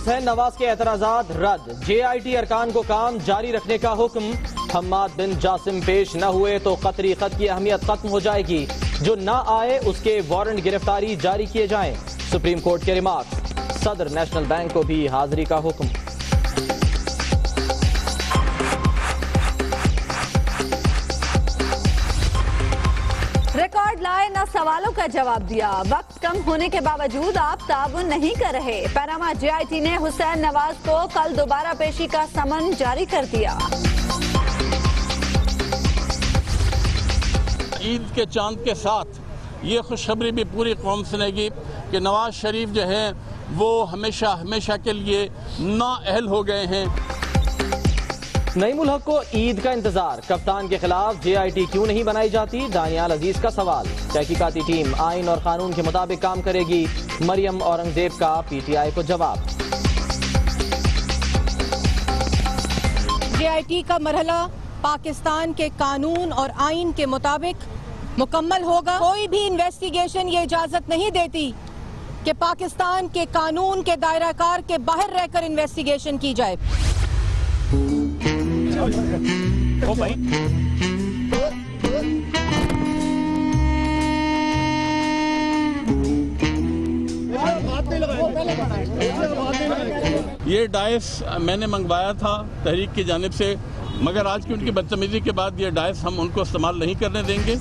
हुसैन नवाज के एतराजात रद्द, JIT अरकान को काम जारी रखने का हुक्म। हम्माद बिन जासिम पेश न हुए तो कतरी खत की अहमियत खत्म हो जाएगी, जो न आए उसके वारंट गिरफ्तारी जारी किए जाएं। सुप्रीम कोर्ट के रिमार्क। सदर नेशनल बैंक को भी हाजिरी का हुक्म। रिकॉर्ड लाए न सवालों का जवाब दिया, वक्त कम होने के बावजूद आप ताबुन नहीं कर रहे। पैनामा JIT ने हुसैन नवाज को कल दोबारा पेशी का समन जारी कर दिया। ईद के चांद के साथ ये खुशखबरी भी पूरी कौम सुनेगी कि नवाज शरीफ जो है वो हमेशा हमेशा के लिए नाअहल हो गए हैं। नईम उल हक को ईद का इंतजार, कप्तान के खिलाफ JIT क्यों नहीं बनाई जाती, दानियाल अजीज का सवाल। तहकीकाती टीम आइन और कानून के मुताबिक काम करेगी, मरियम औरंगजेब का PTI को जवाब। JIT का मरहला पाकिस्तान के कानून और आइन के मुताबिक मुकम्मल होगा। कोई भी इन्वेस्टिगेशन ये इजाजत नहीं देती कि पाकिस्तान के कानून के दायरा कार के बाहर रहकर इन्वेस्टिगेशन की जाए। ओ भाई ये डायस मैंने मंगवाया था तहरीक की जानिब से, मगर आज की उनकी बदतमीजी के बाद ये डायस हम उनको इस्तेमाल नहीं करने देंगे।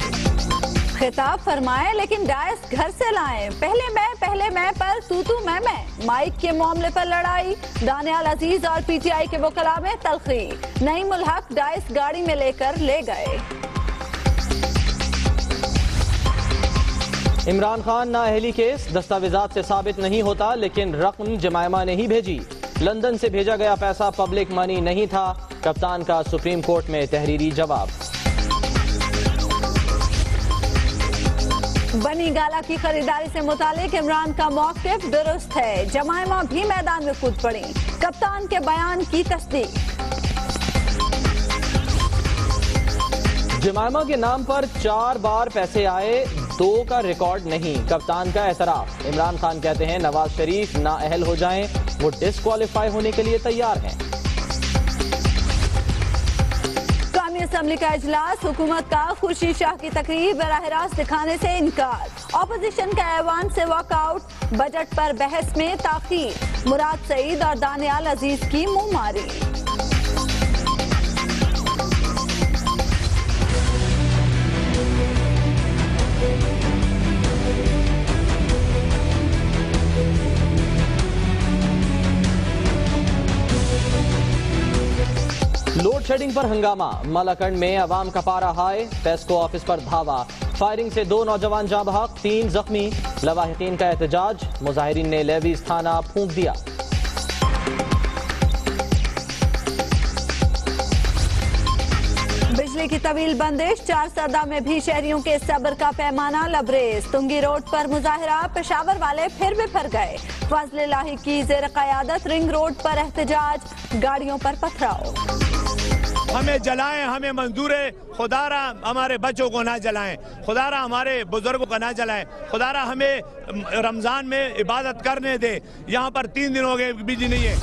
खिताब फरमाए लेकिन डायस घर से लाएं। पहले मैं पर तू मैं। माइक के मामले पर लड़ाई, दानियाल अजीज और PTI के वकला में तलखी। नईम उल हक डायस गाड़ी में लेकर ले गए। इमरान खान नाअहली केस दस्तावेजात से साबित नहीं होता, लेकिन रकम जमायमा ने ही भेजी। लंदन से भेजा गया पैसा पब्लिक मनी नहीं था, कप्तान का सुप्रीम कोर्ट में तहरीरी जवाब। बनी गाला की खरीदारी से मुतालिक इमरान का मौक़िफ़ दुरुस्त है, जमायमा भी मैदान में कूद पड़ी। कप्तान के बयान की तस्दीक। जमायमा के नाम पर 4 बार पैसे आए, 2 का रिकॉर्ड नहीं, कप्तान का एतराफ। इमरान खान कहते हैं नवाज शरीफ नाअहल हो जाएं, वो डिस्क्वालीफाई होने के लिए तैयार हैं। कौमी असम्बली का इजलास, हुकूमत का खुर्शीद शाह की तकरीर बराह रास्त दिखाने से इनकार। ऑपोजिशन का ऐवान से वॉकआउट, बजट पर बहस में ताखीर। मुराद सईद और दानियाल अजीज की मुंहमारी। लोड शेडिंग पर हंगामा, मलाकंड में अवाम का पारा हाई, पेस्को ऑफिस पर धावा। फायरिंग से 2 नौजवान जाँ बहक, 3 जख्मी। लवाहिकीन का एहतजाज, मुजाहिरीन ने लेवीज थाना फूंक दिया। बिजली की तवील बंदिश, 4 सरदा में भी शहरियों के सब्र का पैमाना लबरेज। तुंगी रोड पर मुजाहिरा, पेशावर वाले फिर बिफर गए। फजल लाही की ज़ेर क़यादत रिंग रोड पर एहतजाज, गाड़ियों पर पथराव। हमें जलाएं, हमें मंजूर है, खुदारा हमारे बच्चों को ना जलाएं, खुदारा हमारे बुजुर्गों को ना जलाएं, खुदारा हमें रमजान में इबादत करने दे। यहाँ पर 3 दिन हो गए बिजली नहीं है।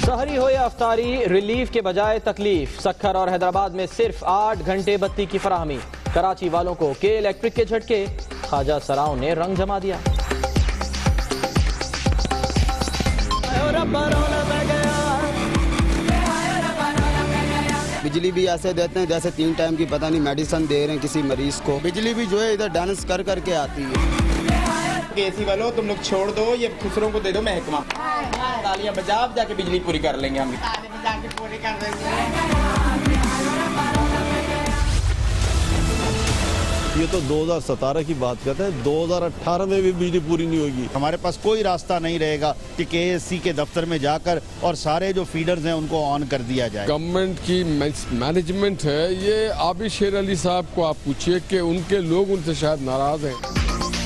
सहरी हो या अफ्तारी, रिलीफ के बजाय तकलीफ। सक्खर और हैदराबाद में सिर्फ 8 घंटे बत्ती की फराहमी। कराची वालों को के इलेक्ट्रिक के झटके, ख्वाजा सराओं ने रंग जमा दिया। बिजली भी ऐसे देते हैं जैसे 3 टाइम की पता नहीं मेडिसिन दे रहे हैं किसी मरीज को। बिजली भी जो है इधर डांस कर करके आती है। एसी वालों तुम लोग छोड़ दो, ये खुसरों को दे दो महकमा। तालियां बजा, जाके बिजली पूरी कर लेंगे हम। ये तो 2017 की बात करते हैं, 2018 में भी बिजली पूरी नहीं होगी। हमारे पास कोई रास्ता नहीं रहेगा कि KSC के दफ्तर में जाकर और सारे जो फीडर्स हैं उनको ऑन कर दिया जाए। गवर्नमेंट की मैनेजमेंट है, ये आबिद शेर अली साहब को आप पूछिए कि उनके लोग उनसे शायद नाराज हैं।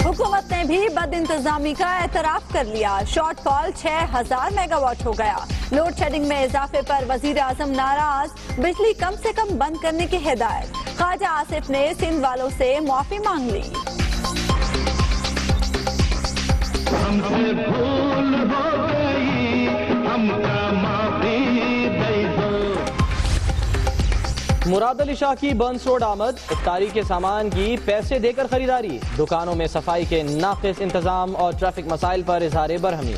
हुकूमत ने भी बद इंतजामी का एतराफ कर लिया। शॉर्टफॉल 6000 मेगावाट हो गया। लोड शेडिंग में इजाफे पर वजीर आजम नाराज, बिजली कम से कम बंद करने की हिदायत। ख्वाजा आसिफ ने सिंध वालों से माफी मांग ली। हमसे भूल हो गई मुराद अली शाह की बंस रोड आमद, इफ्तारी के सामान की पैसे देकर खरीदारी, दुकानों में सफाई के नाकिस इंतजाम और ट्रैफिक मसाइल पर इजहार बरहमी।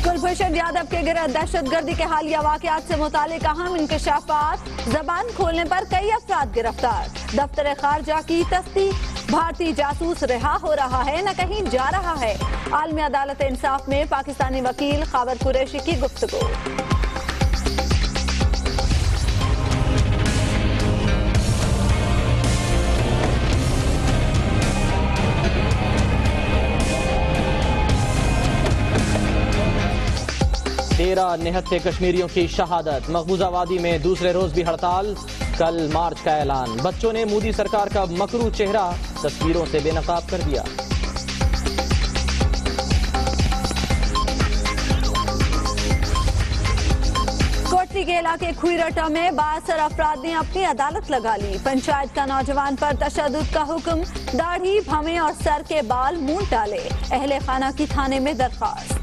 कुलभूषण यादव के गिरफ्त दहशतगर्दी के हालिया वाकयात से मुतालिक अहम इंकशाफात, जबान खोलने पर कई अफराद गिरफ्तार, दफ्तर खारजा की तस्दीक, भारतीय जासूस रिहा हो रहा है न कहीं जा रहा है। आलमी अदालत इंसाफ में पाकिस्तानी वकील खावर कुरैशी की गुफ्तगू। तेरह निहत्थे कश्मीरियों की शहादत, मकबूजा वादी में दूसरे रोज भी हड़ताल, कल मार्च का ऐलान। बच्चों ने मोदी सरकार का मकरू चेहरा तस्वीरों से बेनकाब कर दिया। कोटली के इलाके खुईरटा में 62 अफराद ने अपनी अदालत लगा ली। पंचायत का नौजवान पर तशद्दुद का हुक्म, दाढ़ी, भवें और सर के बाल मूंड डाले, अहले खाना की थाने में दरखास्त।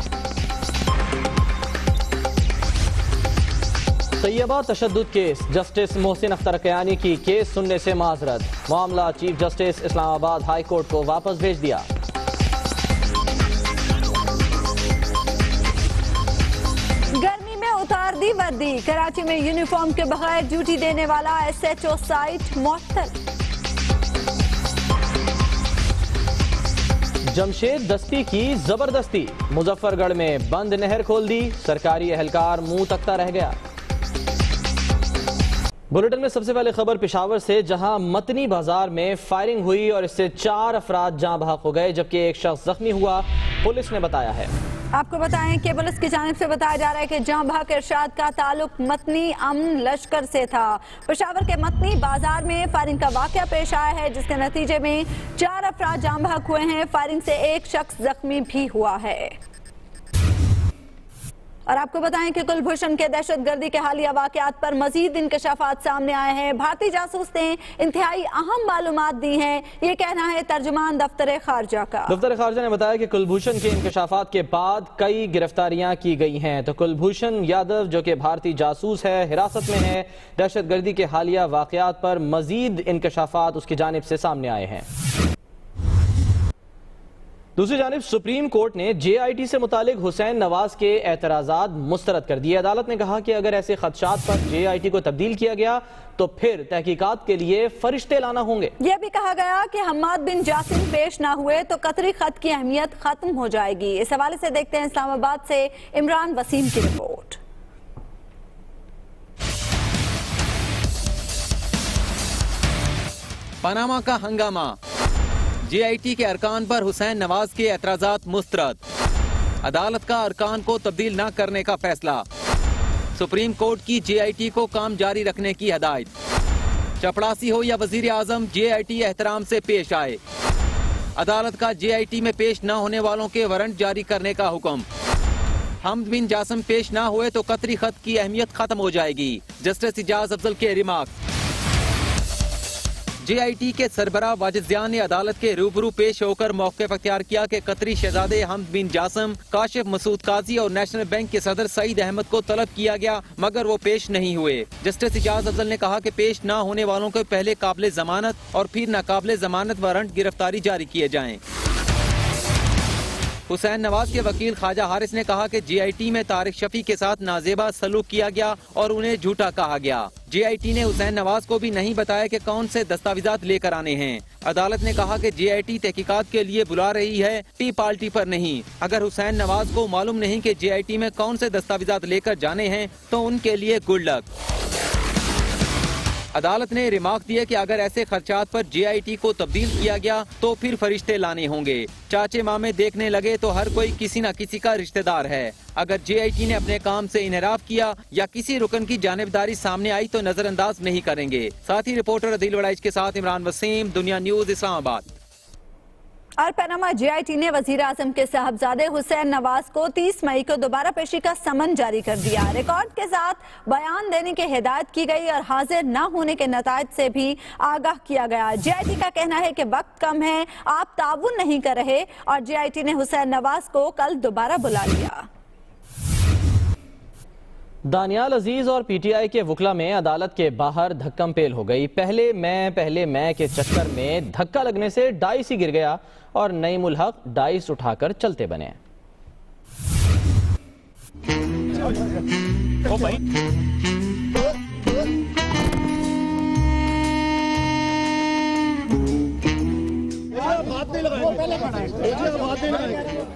तैयबा तशद्दुद केस, जस्टिस मोहसिन अख्तर कयानी की केस सुनने से माजरत, मामला chief justice Islamabad high court को वापस भेज दिया। गर्मी में उतार दी वर्दी, कराची में यूनिफॉर्म के बगैर ड्यूटी देने वाला SHO साइट मुअत्तल। जमशेद दस्ती की जबरदस्ती, मुजफ्फरगढ़ में बंद नहर खोल दी, सरकारी एहलकार मुंह तकता रह गया। बुलेटिन में सबसे पहले खबर पेशावर से, जहां मतनी बाजार में फायरिंग हुई और इससे 4 अफराद जाँ बहक हो गए जबकि एक शख्स जख्मी हुआ, पुलिस ने बताया है। आपको बताएं कि पुलिस की जानिब से बताया जा रहा है कि जाँ बहक इरशाद का ताल्लुक मतनी अमन लश्कर से था। पेशावर के मतनी बाजार में फायरिंग का वाकया पेश आया है जिसके नतीजे में 4 अफराद जाँ बहक हुए हैं। फायरिंग से एक शख्स जख्मी भी हुआ है। और आपको बताएं कि कुलभूषण के दहशतगर्दी के हालिया वाकयात पर मजीद इंकशाफात सामने आए हैं। भारतीय जासूस ने इंतहाई अहम मालूमात दी हैं, ये कहना है तर्जुमान दफ्तर खारजा का। दफ्तर खारजा ने बताया कि कुलभूषण के इंकशाफात के बाद कई गिरफ्तारियां की गई हैं। तो कुलभूषण यादव जो कि भारतीय जासूस है, हिरासत में है। दहशतगर्दी के हालिया वाकयात पर मजीद इंकशाफात उसकी जानिब से सामने आए हैं। दूसरी जानिब सुप्रीम कोर्ट ने JIT से मुतालिक हुसैन नवाज के एतराजात मुस्तरद कर दिए। अदालत ने कहा कि अगर ऐसे खदशात पर JIT को तब्दील किया गया तो फिर तहकीकात के लिए फरिश्ते लाना होंगे। यह भी कहा गया कि हम्माद बिन जासिम पेश ना हुए तो कतरी खत की अहमियत खत्म हो जाएगी। इस हवाले से देखते हैं इस्लामाबाद से इमरान वसीम की रिपोर्ट। पनामा का हंगामा, JIT के अरकान पर हुसैन नवाज के एतराजात मुस्तरद, अदालत का अरकान को तब्दील न करने का फैसला, सुप्रीम कोर्ट की JIT को काम जारी रखने की हदायत, चपड़ासी हो या वजीर आजम JIT एहतराम से पेश आए, अदालत का JIT में पेश न होने वालों के वारंट जारी करने का हुक्म, हमद बिन जासिम पेश न हुए तो कतरी खत की अहमियत खत्म हो जाएगी, जस्टिस इजाज अफजल के रिमार्क। JIT के सरबराह वाजिदियान ने अदालत के रूबरू पेश होकर मौक़िफ़ अख्तियार किया कि कतरी शहजादे हमद बिन जासिम, काशिफ मसूद काजी और नेशनल बैंक के सदर सईद अहमद को तलब किया गया मगर वो पेश नहीं हुए। जस्टिस इजाज अफजल ने कहा कि पेश न होने वालों को पहले काबिल जमानत और फिर नाकाबिल जमानत वारंट गिरफ्तारी जारी किए जाएं। हुसैन नवाज के वकील ख्वाजा हारिस ने कहा कि JIT में तारिक शफी के साथ नाजेबा सलूक किया गया और उन्हें झूठा कहा गया। JIT ने हुसैन नवाज को भी नहीं बताया कि कौन से दस्तावेजात लेकर आने हैं। अदालत ने कहा कि JIT तहकीकात के लिए बुला रही है, टी पार्टी पर नहीं। अगर हुसैन नवाज को मालूम नहीं कि JIT में कौन से दस्तावेजात लेकर जाने हैं तो उनके लिए गुड लक। अदालत ने रिमार्क दिया कि अगर ऐसे खर्चात पर JIT को तब्दील किया गया तो फिर फरिश्ते लाने होंगे। चाचे मामे देखने लगे तो हर कोई किसी न किसी का रिश्तेदार है। अगर JIT ने अपने काम से इनहराफ किया या किसी रुकन की जानिबदारी सामने आई तो नजरअंदाज नहीं करेंगे। साथ ही रिपोर्टर अदील वड़ाइच के साथ इमरान वसीम, दुनिया न्यूज, इस्लामाबाद। और पनामा JIT ने वजीर आजम के साहबजादे हुसैन नवाज को 30 मई को दोबारा पेशी का समन जारी कर दिया। रिकॉर्ड के साथ बयान देने की हिदायत की गई और हाजिर न होने के नतायज से भी आगाह किया गया। JIT का कहना है कि वक्त कम है, आप ताउन नहीं कर रहे और JIT ने हुसैन नवाज को कल दोबारा बुला लिया। दानियाल अजीज और PTI के वकला में अदालत के बाहर धक्कम पेल हो गई। पहले मैं के चक्कर में धक्का लगने से डाइस ही गिर गया और नईम उल हक डाइस उठाकर चलते बने।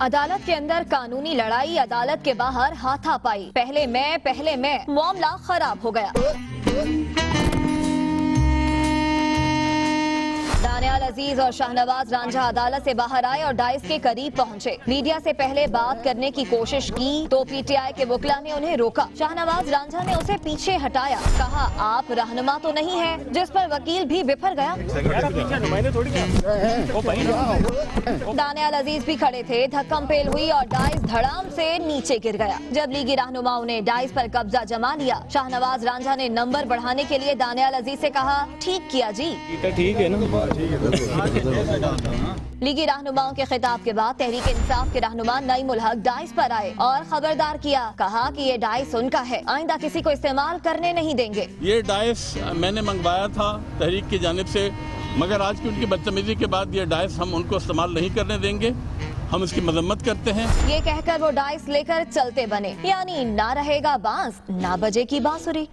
अदालत के अंदर कानूनी लड़ाई, अदालत के बाहर हाथापाई। पहले मैं मामला खराब हो गया। दानियाल अजीज और शाहनवाज रांझा अदालत से बाहर आए और डाइस के करीब पहुंचे। मीडिया से पहले बात करने की कोशिश की तो PTI के वकला ने उन्हें रोका। शाहनवाज रांझा ने उसे पीछे हटाया, कहा आप रहनुमा तो नहीं है, जिस पर वकील भी बिफर गया। दानियाल अजीज भी खड़े थे, धक्कम पेल हुई और डाइस धड़ाम से नीचे गिर गया। जब लीगी रहनुमाओं ने डाइस पर कब्जा जमा लिया, शाहनवाज रांझा ने नंबर बढ़ाने के लिए दानियाल अजीज से कहा, ठीक किया जी, ठीक है ना। लीगी रहनुमाओं के खिताब के बाद तहरीक इंसाफ के रहनुमा नईम उल हक डाइस पर आए और खबरदार किया, कहा कि ये डाइस उनका है, आइंदा किसी को इस्तेमाल करने नहीं देंगे। ये डाइस मैंने मंगवाया था तहरीक की जानिब से, मगर आज की उनकी बदतमीजी के बाद ये डाइस हम उनको इस्तेमाल नहीं करने देंगे, हम इसकी मजम्मत करते हैं। ये कहकर वो डाइस लेकर चलते बने, यानी ना रहेगा बांस ना बजेगी बांसुरी।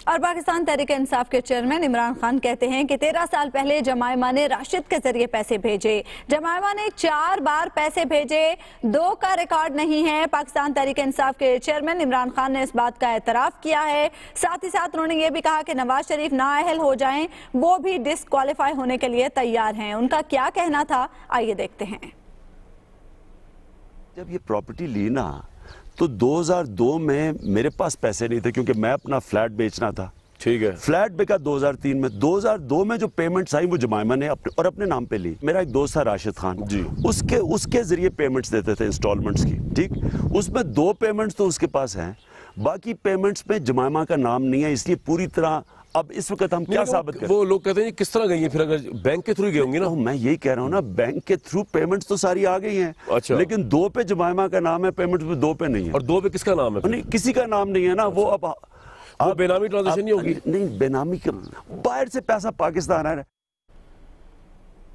और पाकिस्तान तहरीक इंसाफ के चेयरमैन इमरान खान कहते हैं कि 13 साल पहले जमायमा ने राशिद के जरिए पैसे भेजे। जमायमा ने 4 बार पैसे भेजे, 2 का रिकॉर्ड नहीं है। पाकिस्तान तहरीक इंसाफ के चेयरमैन इमरान खान ने इस बात का एतराफ किया है। साथ ही साथ उन्होंने ये भी कहा कि नवाज शरीफ नाअहल हो जाएं, वो भी डिस्क्वालीफाई होने के लिए तैयार हैं। उनका क्या कहना था, आइए देखते हैं। जब ये प्रॉपर्टी ली ना तो 2002 में मेरे पास पैसे नहीं थे क्योंकि मैं अपना फ्लैट बेचना था। ठीक है। फ्लैट बिका 2003 में। 2002 में जो पेमेंट्स आई वो जमायमा ने अपने नाम पे ली। मेरा एक दोस्त था राशिद खान जी, उसके जरिए पेमेंट्स देते थे इंस्टॉलमेंट्स की। ठीक, उसमें 2 पेमेंट्स तो उसके पास हैं, बाकी पेमेंट्स में जमायमा का नाम नहीं है। इसलिए पूरी तरह अब इस वक्त हम क्या साबित करें? वो लोग कहते हैं किस तरह गई है, फिर अगर बैंक के थ्रू गई होंगी ना। मैं यही कह रहा हूँ ना, बैंक के थ्रू पेमेंट्स तो सारी आ गई हैं। अच्छा। लेकिन 2 पे जमायमा का नाम है, पेमेंट्स पे 2 पे नहीं है। और 2 पे किसका नाम है? नहीं, किसी का नाम नहीं है ना। वो अब बेनामी ट्रांजेक्शन नहीं होगी। नहीं, बेनामी का बाहर से पैसा पाकिस्तान आ रहा है।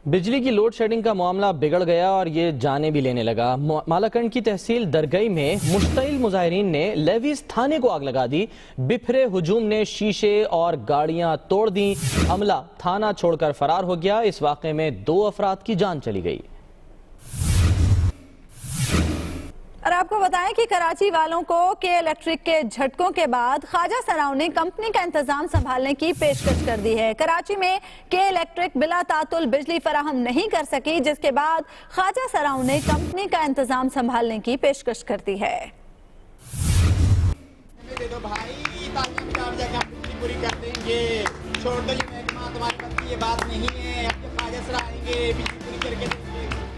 बिजली की लोड शेडिंग का मामला बिगड़ गया और ये जाने भी लेने लगा। मालाकंड की तहसील दरगई में मुश्तइल मुजाहिरीन ने लेवीज थाने को आग लगा दी। बिफरे हुजूम ने शीशे और गाड़ियां तोड़ दी। अमला थाना छोड़कर फरार हो गया। इस वाक़े में 2 अफराद की जान चली गई। और आपको बताएं कि कराची वालों को के इलेक्ट्रिक के झटकों के बाद ख्वाजा सराओं ने कंपनी का इंतजाम संभालने की पेशकश कर दी है। कराची में के इलेक्ट्रिक बिला तातुल बिजली फराहम नहीं कर सकी, जिसके बाद ख्वाजा सराओं ने कंपनी का इंतजाम संभालने की पेशकश कर दी है। दे दो भाई, पूरी कर देंगे, छोड़ दो ये महकमा, तुम्हारे पास ये बात नहीं है, अब ख्वाजा सरा आएंगे बिजली पूरी करके देंगे।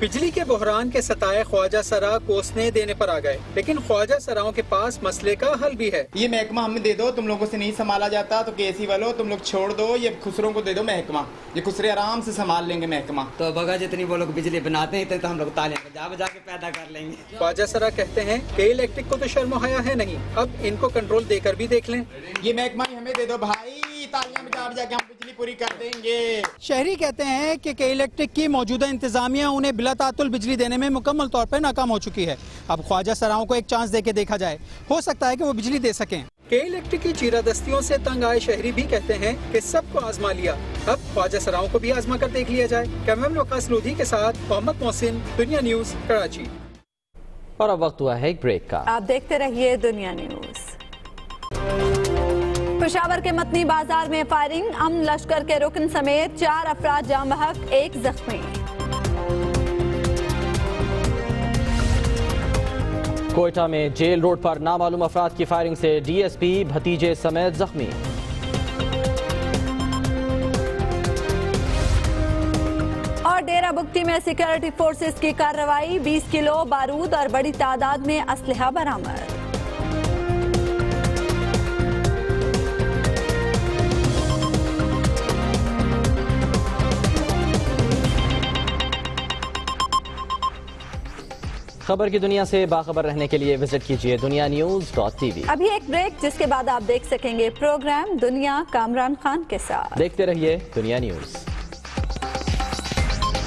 बिजली के बहरान के सताए ख्वाजा सरा कोसने देने पर आ गए, लेकिन ख्वाजा सराओं के पास मसले का हल भी है। ये महकमा हमें दे दो, तुम लोगों से नहीं संभाला जाता तो केसी वालों तुम लोग छोड़ दो, ये खुसरों को दे दो महकमा, ये खुसरे आराम से संभाल लेंगे महकमा। तो बगा जितनी वो लोग बिजली बनाते हैं तो हम लोग ताले बजा बजा के पैदा कर लेंगे। ख्वाजा सरा कहते हैं कि इलेक्ट्रिक को तो शर्म हया है नहीं, अब इनको कंट्रोल देकर भी देख लें। ये महकमा हमें दे दो भाई, तालियां बजा बजा के हम बिजली पूरी कर देंगे। शहरी कहते हैं कि इलेक्ट्रिक की मौजूदा इंतजामिया उन्हें बिला तातुल बिजली देने में मुकम्मल तौर पर नाकाम हो चुकी है। अब ख्वाजा सराओं को एक चांस देके देखा जाए, हो सकता है कि वो बिजली दे सकें। के इलेक्ट्रिक की चीरादस्तियों से तंग आए शहरी भी कहते हैं कि सबको आजमा लिया, अब ख्वाजा सराओं को भी आजमा कर देख लिया जाए। कैमरामैन वकास लोधी के साथ मोहम्मद मोहसिन, दुनिया न्यूज, कराची। और अब वक्त हुआ है एक ब्रेक का। आप देखते रहिए दुनिया न्यूज। पेशावर के मतनी बाजार में फायरिंग, अमन लश्कर के रुकन समेत 4 अफराद जाम बहक, 1 जख्मी। कोयटा में जेल रोड पर नामालूम अफराद की फायरिंग से डीएसपी भतीजे समेत जख्मी। और डेरा बुगटी में सिक्योरिटी फोर्सेस की कार्रवाई, 20 किलो बारूद और बड़ी तादाद में असलहा बरामद। खबर की दुनिया से बाखबर रहने के लिए विजिट कीजिए dunianews.tv। अभी एक ब्रेक, जिसके बाद आप देख सकेंगे प्रोग्राम दुनिया कामरान खान के साथ। देखते रहिए दुनिया न्यूज।